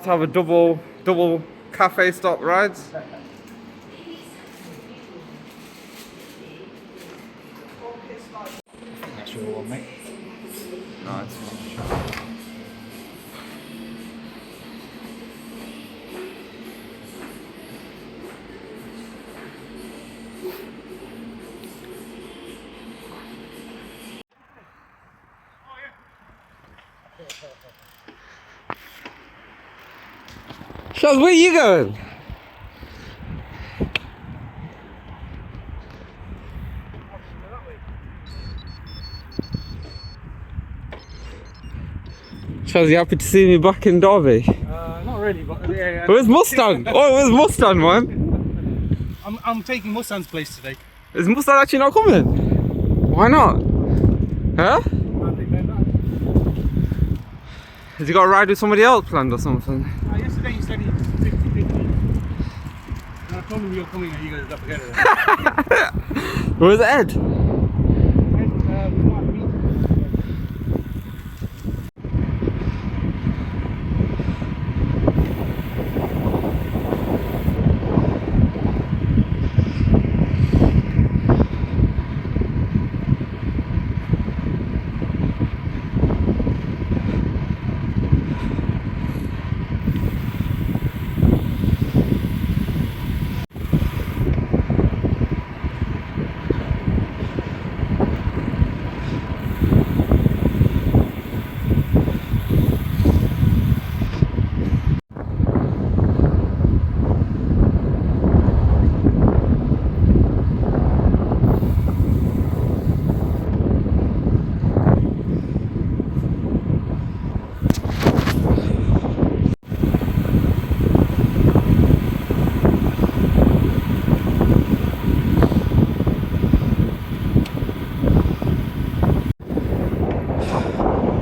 to have a double cafe stop rides. That's your one, mate. Nice. Shaz, where are you going? Shaz, you happy to see me back in Derby? Not really, but yeah. Where's Mustang? Oh, where's Mustang, man? I'm taking Mustang's place today. Is Mustang actually not coming? Why not? Huh? I think they're not. Has he got a ride with somebody else planned or something? Yesterday you said he's 50-50. And I told him you're coming and you guys don't forget it. Where's Ed? We might meet.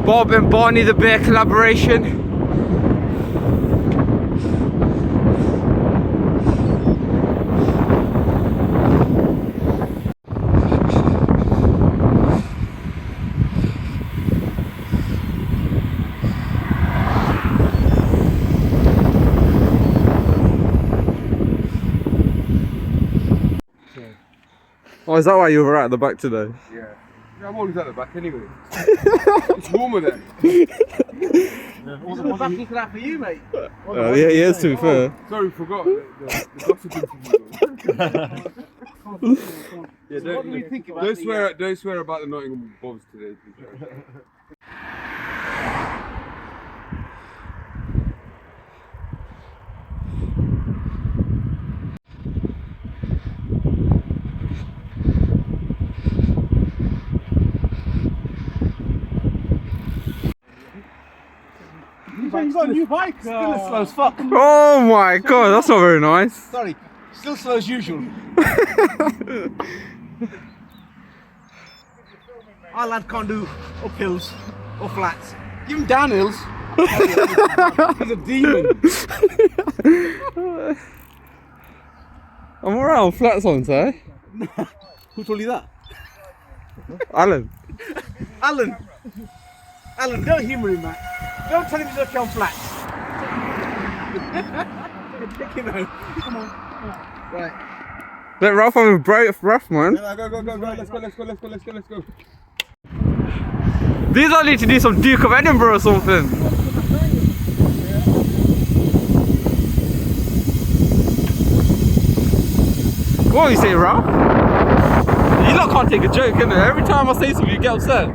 Bob and Barney the Bear collaboration. Oh, is that why you were at the back today? Yeah. I'm always at the back anyway. It's warmer there. Wasn't looking for that for you, mate. Yeah, he is, to be fair. Sorry, forgot the gossiping from yeah, What do we think about don't swear about the Nottingham Bobs today. You got a new bike? Still as slow as fuck. Oh my god, that's not very nice. Sorry, still slow as usual. Our lad can't do uphills or flats. Even downhills. He's a demon. I'm alright on flats on, eh? Who told you that? Alan. Alan, don't humour him, man. Don't tell him he's okay on flats. Take him out. Come on. Right. Let Ralph have a break, Ralph, man. Go. Let's go. These all need to do some Duke of Edinburgh or something. What are you saying, Ralph? You lot can't take a joke, innit? Every time I say something, you get upset.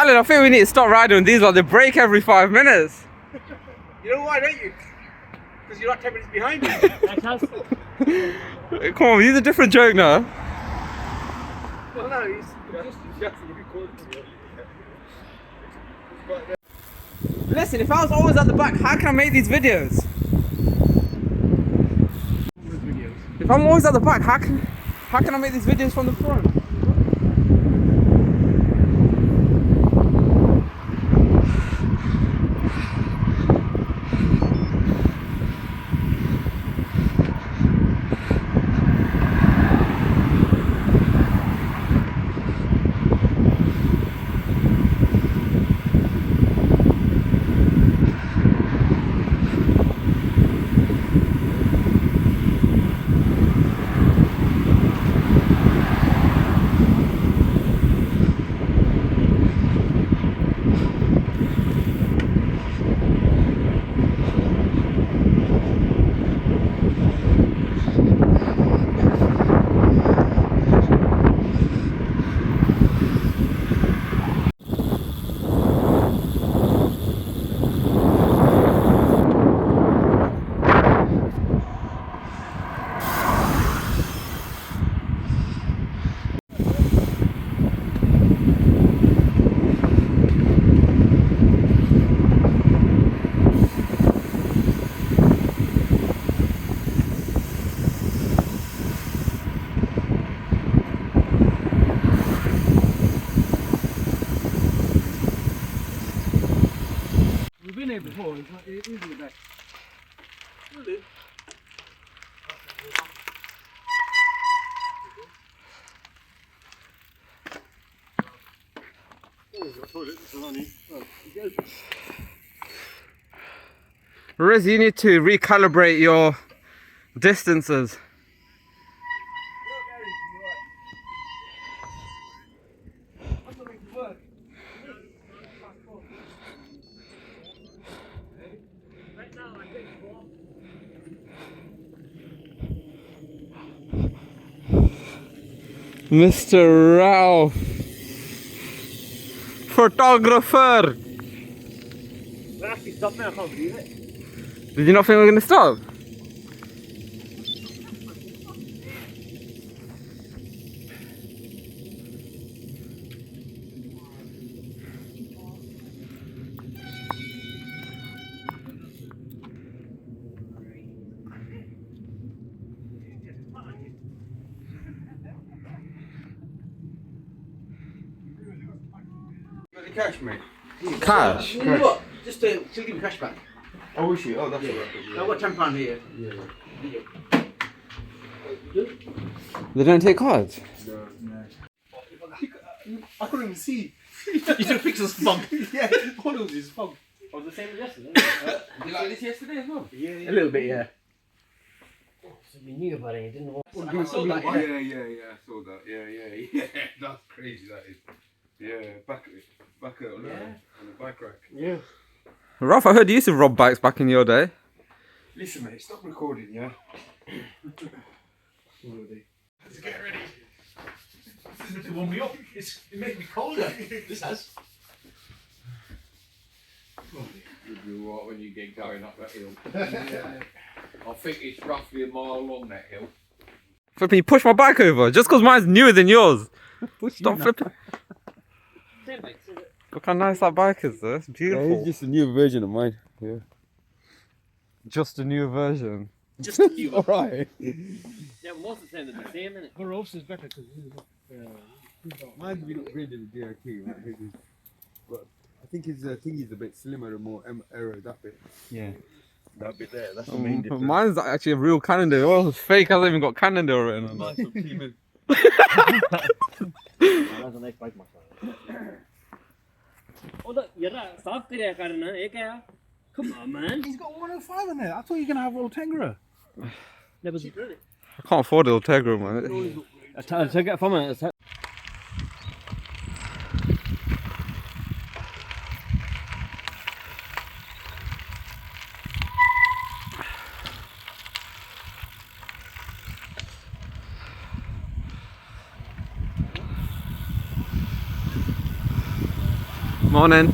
Alan, I think we need to stop riding on these lot. They break every 5 minutes. You know why, don't you? Because you're not 10 minutes behind me. Come on, use a different joke now. Well, no, he's Listen, if I was always at the back, how can I make these videos? If I'm always at the back, how can I make these videos from the front? before, it is in the back. Will it? Riz, you need to recalibrate your distances. Mr. Ralph, photographer. We're actually stopped now, I can't believe it. Did you not think we were going to stop? Cash, mate. Cash? You know what? Just to give me cash back. Oh, is she? Oh, that's Yeah. all right. I've got £10 here. Yeah. They don't take cards? No. I couldn't even see. You took pictures of fog. Yeah, all of this fog. Oh, the same as yesterday. You like this yesterday as well? Yeah. A little bit, yeah. So you knew about it, you didn't know. I saw that, Yeah, yeah. I saw that. Yeah. That's crazy, that is. Yeah, back on the bike rack. Yeah. Ralph, I heard you used to rob bikes back in your day. Listen, mate, stop recording, yeah? Let's get ready. This is meant to warm me up. It makes me colder. This has. You'll be alright when you get going up that hill. Yeah. I think it's roughly a mile long, that hill. Flipping, you push my bike over just because mine's newer than yours. Stop flipping. Same bike, so that- Look how nice that bike is though. It's beautiful. it's just a new version of mine. Yeah. Just a new version. Just a few. Alright. Yeah, most of the time they're the same, innit? Her ropes is better because Mine's been upgraded to DRT, right? But I think his thing is a bit slimmer and more aero, that bit. yeah. That bit there, that's the main difference. Mine's actually a real Cannondale. Oh, it's fake. Hasn't even got Cannondale written on it. That's a nice bike, my friend. Oh, look, you're right. Stop kariya karna. Eh, kya? Come on, man. He's got 105 in there. I thought you were going to have Ultegra. Never cheap, really. I can't afford the Ultegra, man. I'll take it from it. Morning.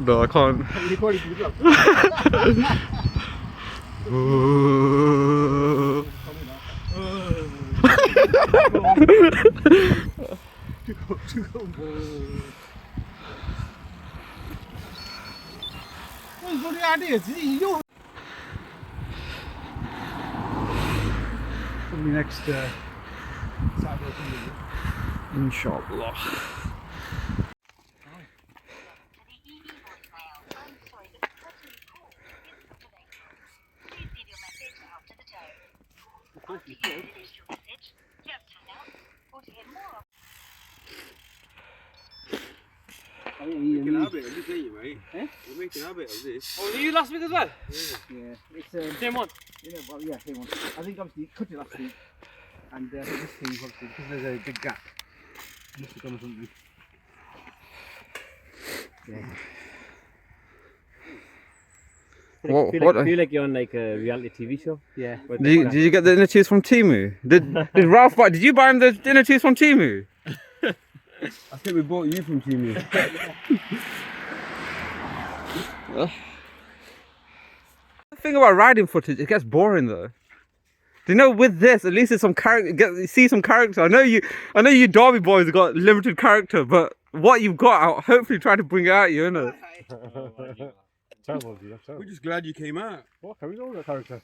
No, I can't. Probably next Saturday. Inshallah. Making a habit of this, ain't you, mate? Eh? You're making a habit of this. Oh, were you last week as well? Yeah, it's Same one. yeah, well, yeah, same one. I think obviously cut it last week, and this thing obviously because there's a big gap. Must have gone or something. Yeah. Feel like you're on like a reality TV show. Yeah. Did you get the inner tubes from Temu? Did Ralph buy? Did you buy him the inner tubes from Temu? I think we bought you from Team. The thing about riding footage, it gets boring though. Do you know with this, at least there's some character. See some character. I know you Derby boys have got limited character, but what you've got, I'll hopefully try to bring it out. You know. We're just glad you came out. What? Can we know that character?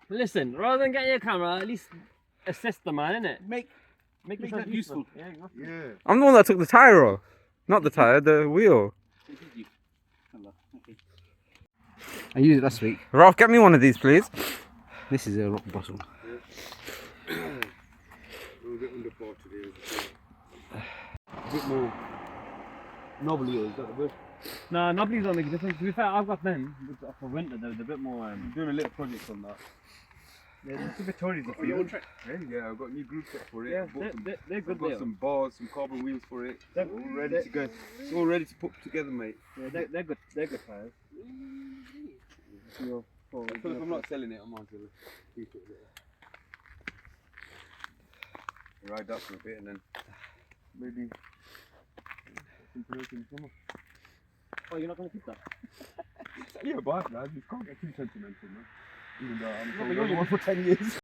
Listen, rather than getting your camera, at least assist the man, innit? Make yourself that useful. Yeah, exactly. Yeah. I'm the one that took the tire off, not the tire, the wheel. I used it last week. Ralph, get me one of these, please. This is a rock bottle. We're a bit under par today. A bit more knobbly, is that the word? No, nobody's don't make a difference. To be fair, I've got them for winter. They're a bit more. I'm doing a little project on that. Yeah, the Victoria's Oh, you want Yeah, I've got a new group set for it. Yeah, I've bought some, they're good. I've got They some bars, some carbon wheels for it. They're- All ready to go. It's all ready to put together, mate. Yeah, they're good. They're good tires. I feel like I'm not selling it, I might as well keep it there. Ride up for a bit and then maybe some protein summer. Oh, you're not gonna keep that? It's only a bike, guys. You can't get too sentimental, man. Even though I'm but the you're only one for 10 years.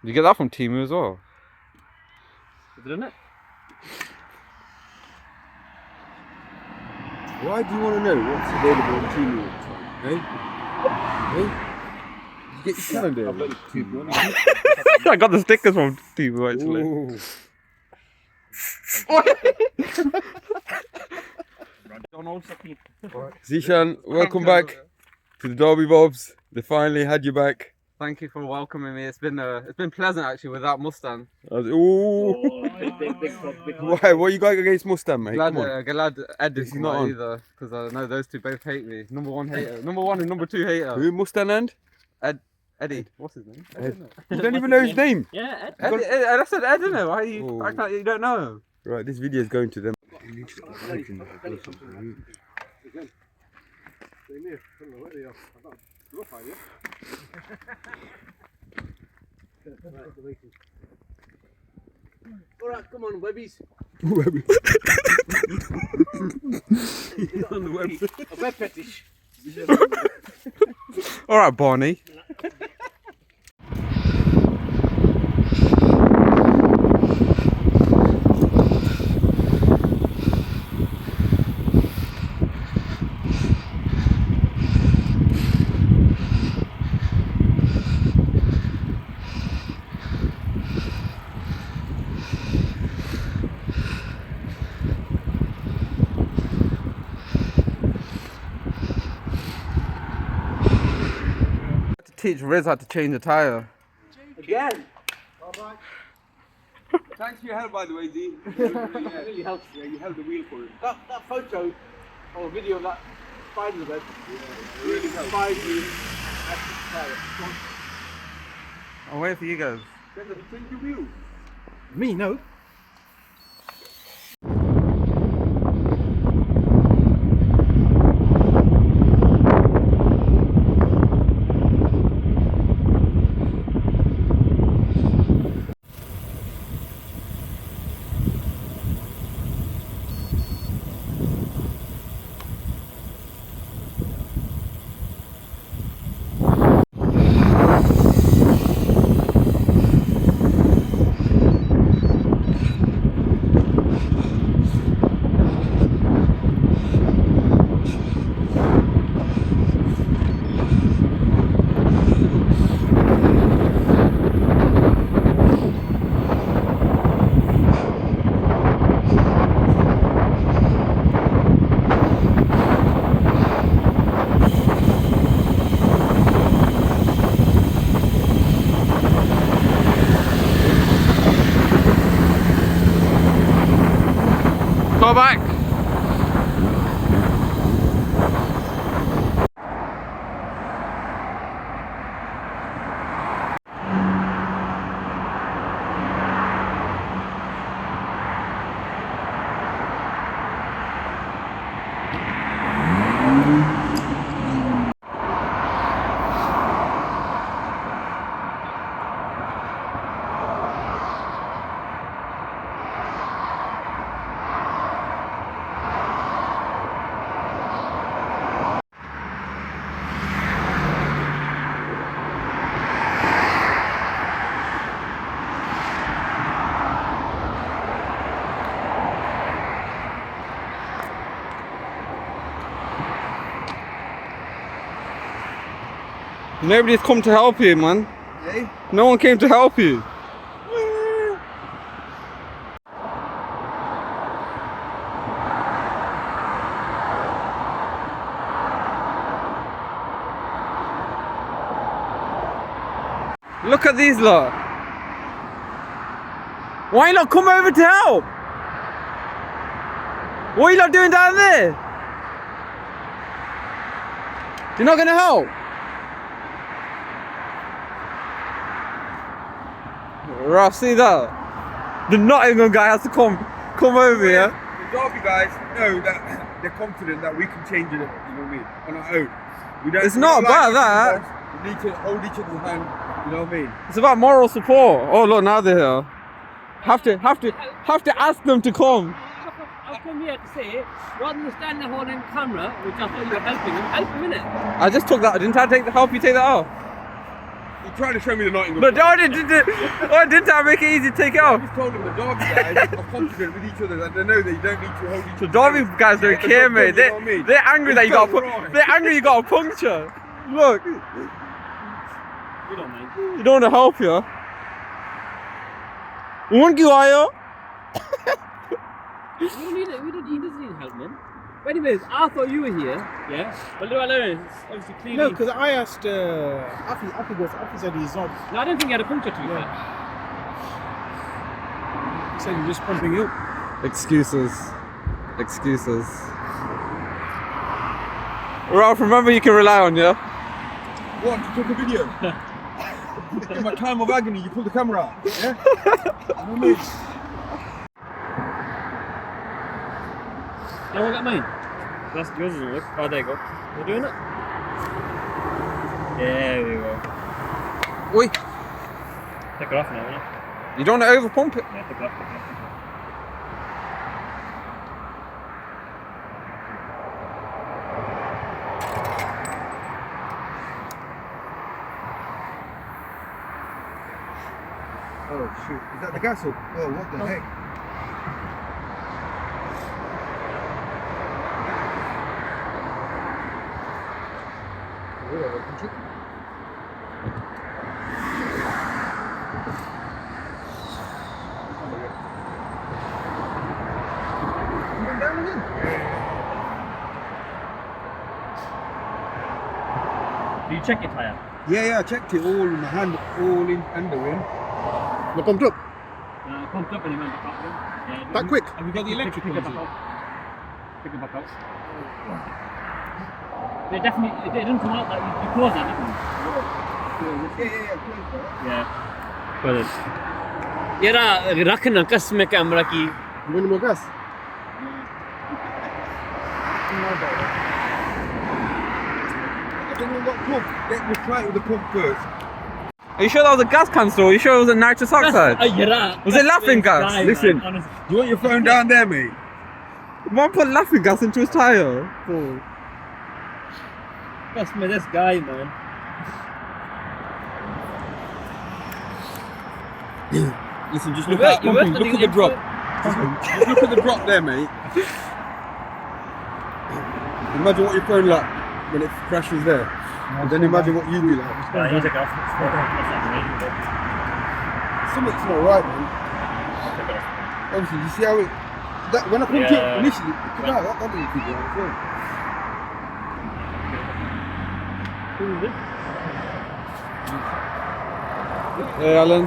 You get that from Temu as well. Is it in it? Why do you want to know what's available on Temu all the time? Hey? Hey? You get your calendar. I got the stickers from Temu actually. Ooh. Zishan, welcome back to the Derby Bobs. They finally had you back. Thank you for welcoming me. It's been pleasant actually with that Mustang. Ooh. Why? What you got against Mustang, mate? Glad, Come on. glad Ed This is is not not on. either, because I know those two both hate me. Number one hater, number one and number two hater. Who? Mustang and? Eddie, what's his name? Ed. You don't even know his name. Yeah, Eddie, I said Ed, didn't I? Why you? Oh. I can't. You don't know him. Right, this video is going to them. Alright, come on, Webbies. On the web. A web fetish. All right, Barney. teach Riz how to change a tyre. Again. Thanks for your help, by the way, D. That really helps. Yeah, you held the wheel for it. That photo or video of that spider web Really helped. inspired me. I'm waiting for you guys. Change your wheel. Me, no. Go back. Nobody's come to help you, man. Hey? No one came to help you. Look at these lot. Why not come over to help? What are you lot doing down there? You're not gonna help? Right, see that? The Nottingham guy has to come over here. The Derby guys know that they're confident that we can change it, you know what I mean, on our own. We don't, It's not about that. We need to hold each other's hand, you know what I mean? It's about moral support. Oh look, now they're here. Have to ask them to come. I've come here to say, rather than standing there holding the camera, which I thought you were helping him, help him, innit? I just took that. Didn't I help you take that off? You're trying to show me the Nottingham. But didn't I make it easy to take it I off? just told them the Derby guys are confident with each other and they know that you don't need to hold each The other. Derby guys don't It's care, not mate. good, you know what I mean? They're angry that you got Right. they're angry you got a puncture. Look, You don't mind. you don't want to help you. Won't you, Ayo? We don't need it. He doesn't need help, man. But anyways, I thought you were here, yeah? But look, it's obviously clearly... No, because I asked Afi said he's not. No, I don't think he had a puncture to be fair. He said he's just pumping you. Excuses. Ralph, remember you can rely on you. What, to take a video? In my time of agony, you pull the camera out, yeah? You know what I mean? No one got mine. That's yours, isn't it? Oh, there you go. You're doing it? There we go. Oi, Take it off now, innit? you don't want to overpump it. Yeah, take it off. Oh shoot, is that the gas hook? Oh, what the heck? Do you check your tyre? Yeah, I checked it all in the hand, all in and the wind. They pumped up. Pumped up and it went back up again. Yeah, That quick. Have we got the electric pick it back out. Pick it back out. It definitely, it didn't come out like you closed that, didn't you? Yeah. Brilliant. यार रखना कस में camera की Minimal gas. I think we got pump. Let's try it with the pump first. Are you sure that was a gas canister? Are you sure it was a nitrous oxide? Was it laughing gas? Listen. You want your phone down there, mate? Man put laughing gas into his tyre. Trust me, this guy, man. Listen, just look at pumping. Look at the drop. Just look at the drop there, mate. Imagine what your phone like when it crashes there. And then imagine what you'd be like. You take it off. Something's not right, man. Obviously, you see how it. That, when I pumped it initially, that didn't feel right as well. Hey, Alan.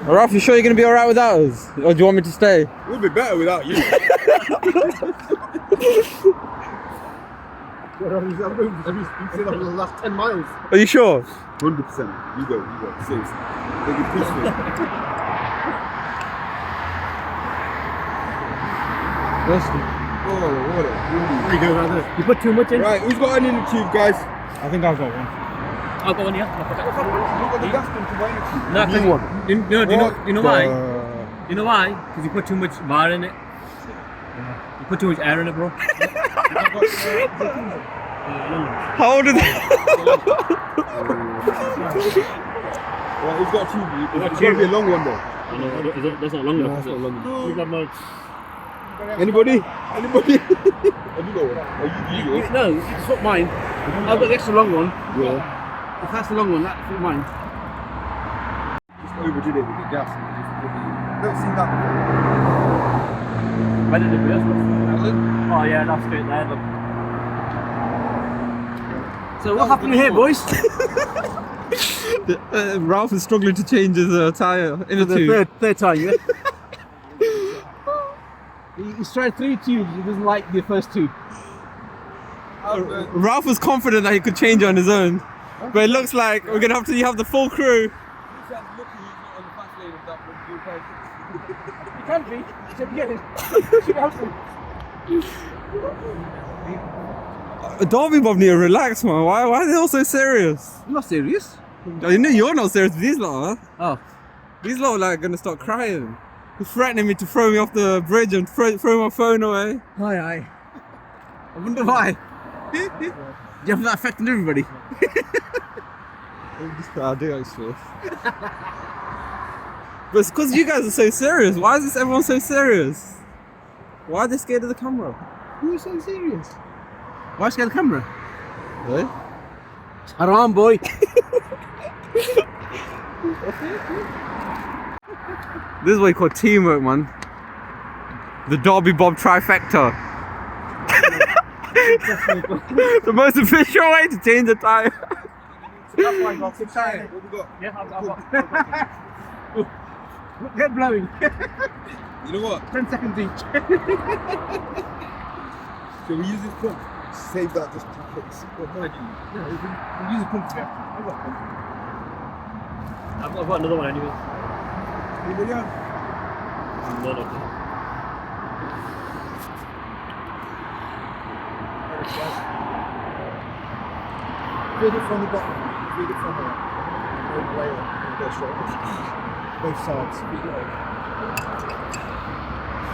Ralph, you sure you're going to be alright without us? Or do you want me to stay? We'll be better without you. Have you said that for the last 10 miles? Are you sure? 100%. You go. Seriously. Take it peaceful. Oh, what a There you go, right there. You put too much in? Right, who's got an inner tube, guys? I think I've got one. I'll go on here. Who's got the gas pump to my inner tube? No, New one. do you know why? What You know why? Because you put too much bar in it. You put too much air in it, bro. How old are they? Well, who's got a tube? It's got to be a long one, though. That's not long enough. That's not long enough. You got no. Anybody? Have you got one? You got one? No, it's not mine. I've got the extra long one. Yeah. If that's the long one, that's not mine. Just overdid it with the gas. Never seen that before. Where did it go? Oh yeah, that's straight there. Look. So what happened here, boys? Ralph is struggling to change his tyre in The third time, yeah? He's tried 3 tubes, he doesn't like the first 2. Ralph was confident that he could change on his own. But it looks like we're going to have the full crew. He can be, he said get it. Should help him. Derby Bob need to relax, man. Why are they all so serious? I'm not serious. You know you're not serious, but these lot, huh? Oh. These lot are like going to start crying. He's threatening me to throw me off the bridge and throw my phone away. Aye. I wonder why. Do you have that effect on everybody? I do actually. But it's because you guys are so serious. Why is everyone so serious? Why are they scared of the camera? Who's so serious? Why scared of the camera? Really? Haram, boy. This is what you call teamwork, man. The Derby Bob trifecta. The most efficient way to change the tyre. That's why I got 6 tires. What we got? Yeah, I've got. Get blowing. You know what? 10 seconds each. Shall we use this pump? Save that just to fix. What might you? Yeah, we'll use a pump together. I've got a pump. I've got another one anyway. Anybody else? No. Feed it from the bottom. Feed it from here. Go way up and go straight up. Both sides. Feed it over.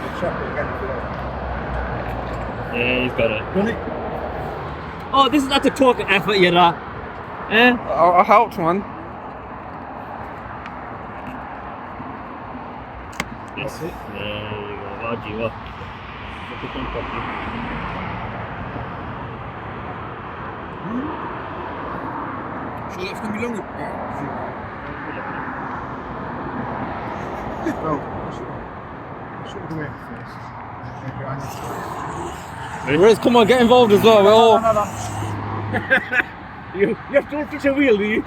And chop it again if you like. Yeah, he's got it. Done it? Oh, this is not a talk effort, Yara. Eh? I helped, man. That's it. There you go. Wow, Jiva. Look at them properly. Sure that's going to be long? Well, I should have done it first. Riz, come on, get involved as well. We're all. You have to touch a wheel, do you?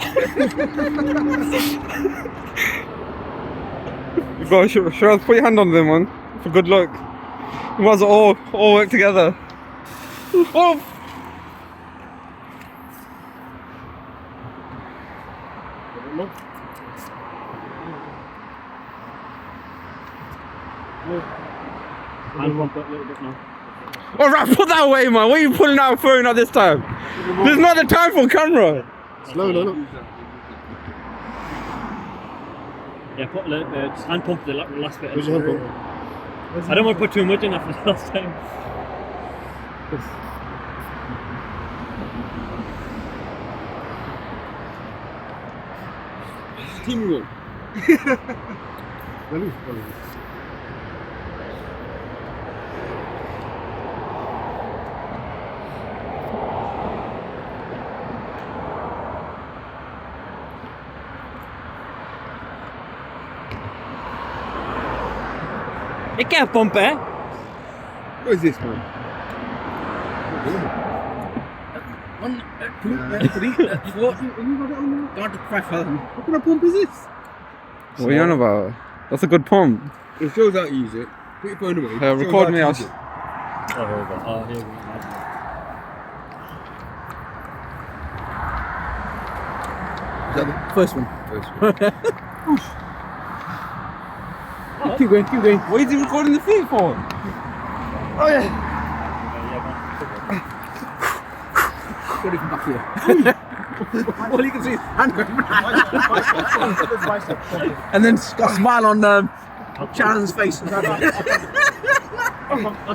Go, Shiraz, put your hand on them, man. For good luck. We might as well all work together. Oh! I'll bump it a little bit now. Alright, put that away, man. What are you pulling out phone at this time? This is not the time for camera. Slow, no. Yeah, put just hand pump the last bit. Where's your hand pump? I don't want to put too much in after the last time. Teamwork. ये क्या pump है? What is this, man? 1, 2, 3, 4. Got it 5,000. What kind of pump is this? What are you on about? That's a good pump. It shows how to use it. Put your phone away. It shows Record how me. to I'll. use it. Oh, here we go. Oh, here we go. Is that the first one? First one. Keep going. What is he recording the feet for? Oh yeah. Got it from back here. All you can see is hand going. And then got a smile on Sharon's face. That's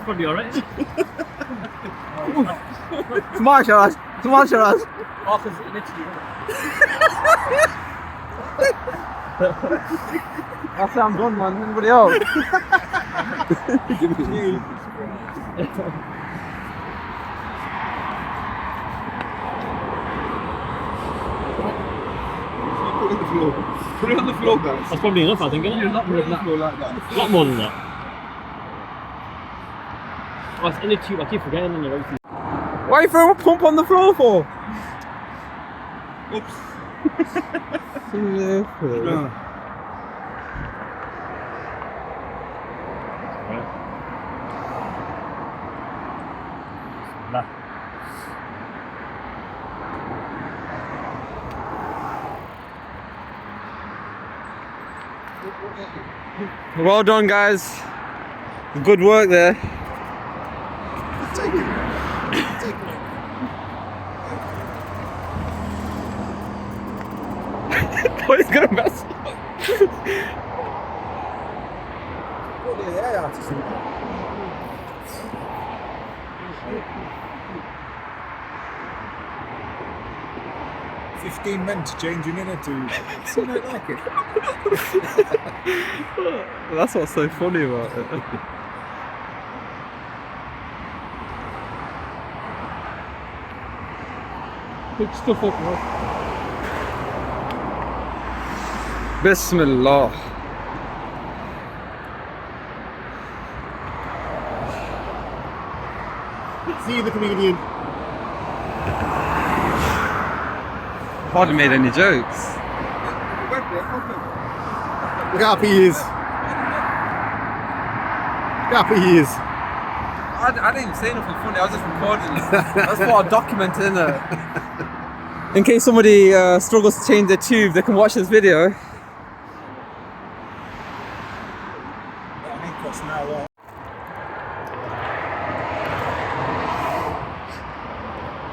probably alright. Smile, Sharon. Oh, because literally. That's it, I'm done, man. Anybody else? Give it to you. Put it on the floor. Put it on the floor, guys. That's probably enough, I think, isn't it? Put it on the floor like that. A lot more than that. Oh, it's in the tube. I keep forgetting in the right. Why are you throwing a pump on the floor for? Oops. Yeah. Well done, guys. Good work there. Take it. Oh, he's gonna mess up. Yeah. 15 men to changing in it to see not like it. That's what's so funny about it. Pick stuff up, bro. Bismillah. See the comedian. Hardly made any jokes. Look how happy he is. Look how happy he is. I didn't even say nothing funny, I was just recording it. That's what I documented in it. In case somebody struggles to change their tube, they can watch this video.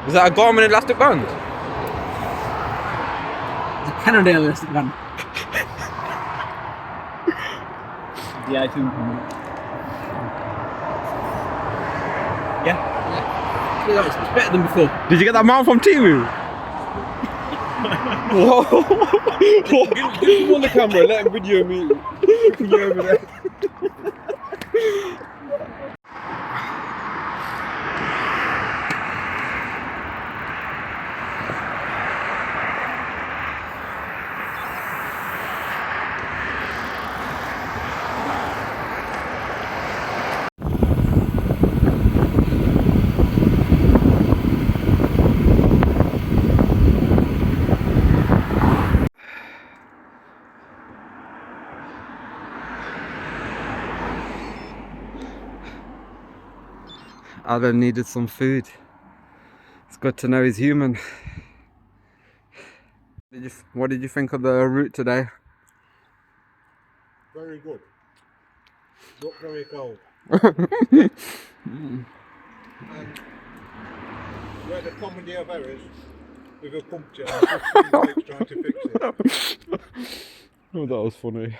Is that a Garmin elastic band? It's a Canada elastic gun. Yeah, I think. Yeah. It's better than before. Did you get that mount from Timu? Whoa. Give him on the camera, let him video me. You over there. Alan needed some food. It's good to know he's human. What did you think of the route today? Very good. Not very cold. And we had a comedy of errors with a puncture and 15 weeks trying to fix it. Oh, that was funny.